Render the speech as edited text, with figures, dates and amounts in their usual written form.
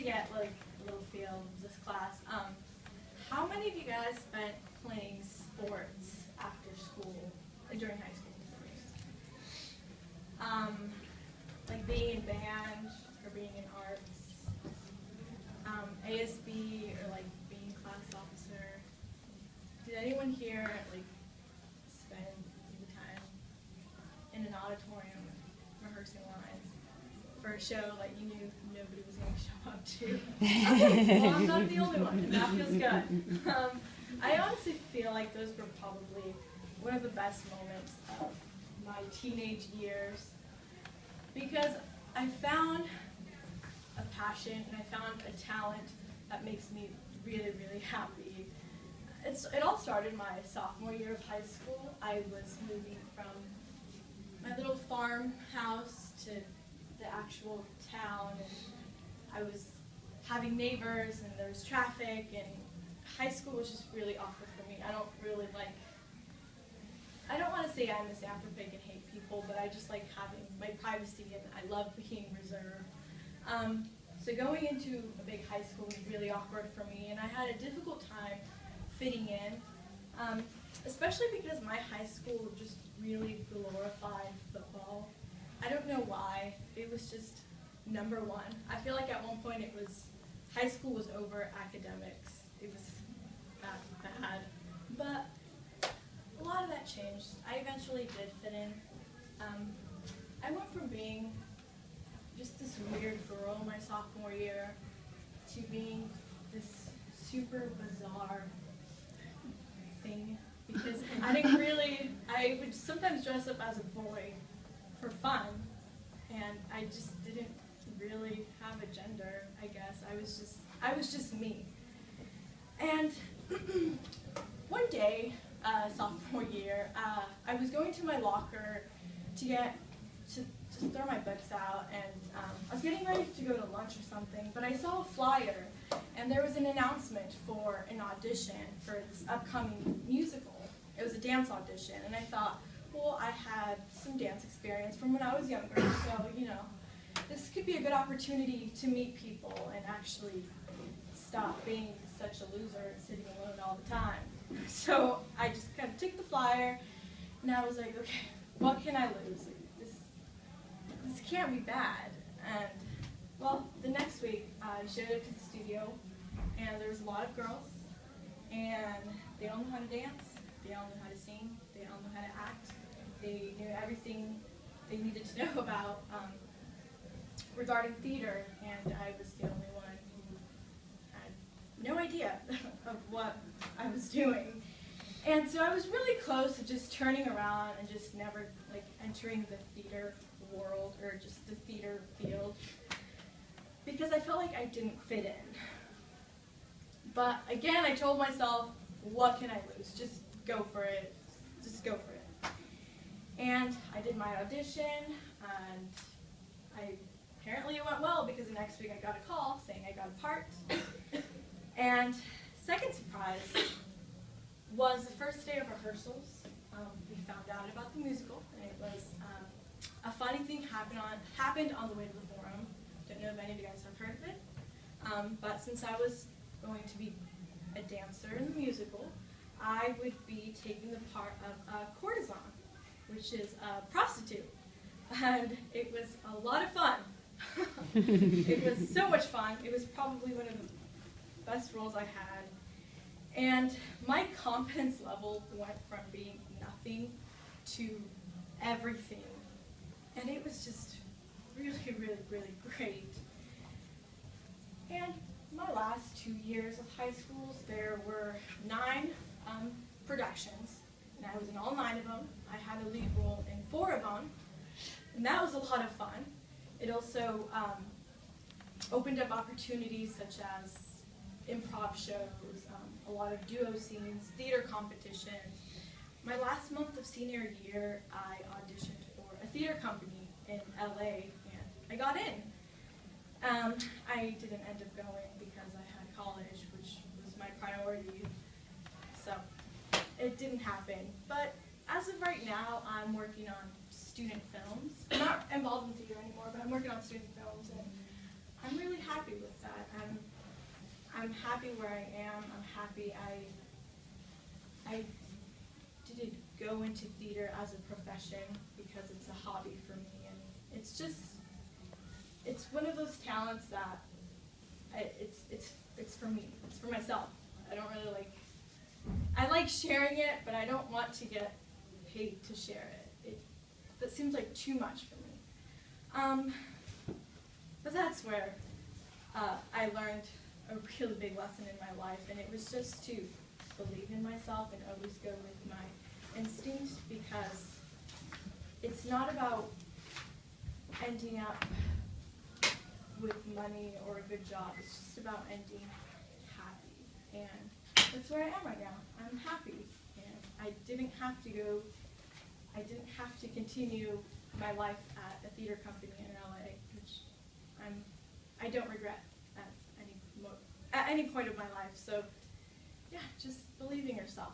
get like a little feel of this class, how many of you guys spent playing sports after school, like during high school? Like being in band or being in arts, ASB or like being class officer. Did anyone here like spend the time in an auditorium rehearsing lines for a show that you knew nobody was going to show up to? Okay, well, I'm not the only one, and that feels good. I honestly feel like those were probably one of the best moments of my teenage years, because I found a passion and I found a talent that makes me really, really happy. It all started my sophomore year of high school. I was moving from my little farmhouse to the actual town, and I was having neighbors, and there was traffic, and high school was just really awkward for me. I don't want to say I'm misanthropic and hate people, but I just like having my privacy, and I love being reserved. So going into a big high school was really awkward for me, and I had a difficult time fitting in, especially because my high school just really glorified football. I don't know why. It was just number one. I feel like at one point high school was over academics. It was that bad. But a lot of that changed. I eventually did fit in. I went from being just this weird girl my sophomore year to being this super bizarre thing, because I would sometimes dress up as a boy for fun, and I just didn't really have a gender, I guess. I was just me. And one day, sophomore year, I was going to my locker to throw my books out, and I was getting ready to go to lunch or something, but I saw a flyer, and there was an announcement for an audition for this upcoming musical. It was a dance audition, and I thought, well, I had some dance experience from when I was younger, so, this could be a good opportunity to meet people and actually stop being such a loser and sitting alone all the time. So I just kind of took the flyer, and I was like, okay, what can I lose? This can't be bad. And, well, the next week, I showed up to the studio, and there was a lot of girls, and they all know how to dance, they all know how to sing, they all know how to act, they knew everything they needed to know about regarding theater, and I was the only one who had no idea of what I was doing. And so I was really close to just turning around and just never entering the theater world or just the theater field, because I felt like I didn't fit in. But again, I told myself, what can I lose? Just go for it. Just go for it. And I did my audition, and apparently it went well, because the next week I got a call saying I got a part. And second surprise was the first day of rehearsals. We found out about the musical, and it was a funny thing happened on the way to the forum. Don't know if any of you guys have heard of it, but since I was going to be a dancer in the musical, I would be taking the part of a courtesan, which is a prostitute, and it was a lot of fun. It was so much fun. It was probably one of the best roles I had. And my confidence level went from being nothing to everything. And it was just really, really, really great. And my last 2 years of high school, there were 9 productions, and I was in all 9 of them. I had a lead role in 4 of them, and that was a lot of fun. It also opened up opportunities such as improv shows, a lot of duo scenes, theater competitions. My last month of senior year, I auditioned for a theater company in LA, and I got in. I didn't end up going because I had college, which was my priority, so it didn't happen. But as of right now, I'm working on student films. I'm not involved in theater anymore, but I'm working on student films, and I'm really happy with that. I'm happy where I am. I'm happy I didn't go into theater as a profession because it's a hobby for me, and it's one of those talents that it's for me. It's for myself. I don't really I like sharing it, but I don't want to get paid to share it. That seems like too much for me. But that's where I learned a really big lesson in my life, and it was just to believe in myself and always go with my instinct, because it's not about ending up with money or a good job. It's just about ending happy, and that's where I am right now. I'm happy, and I didn't have to continue my life at a theater company in LA, which I don't regret at any point of my life. So yeah, just believe in yourself.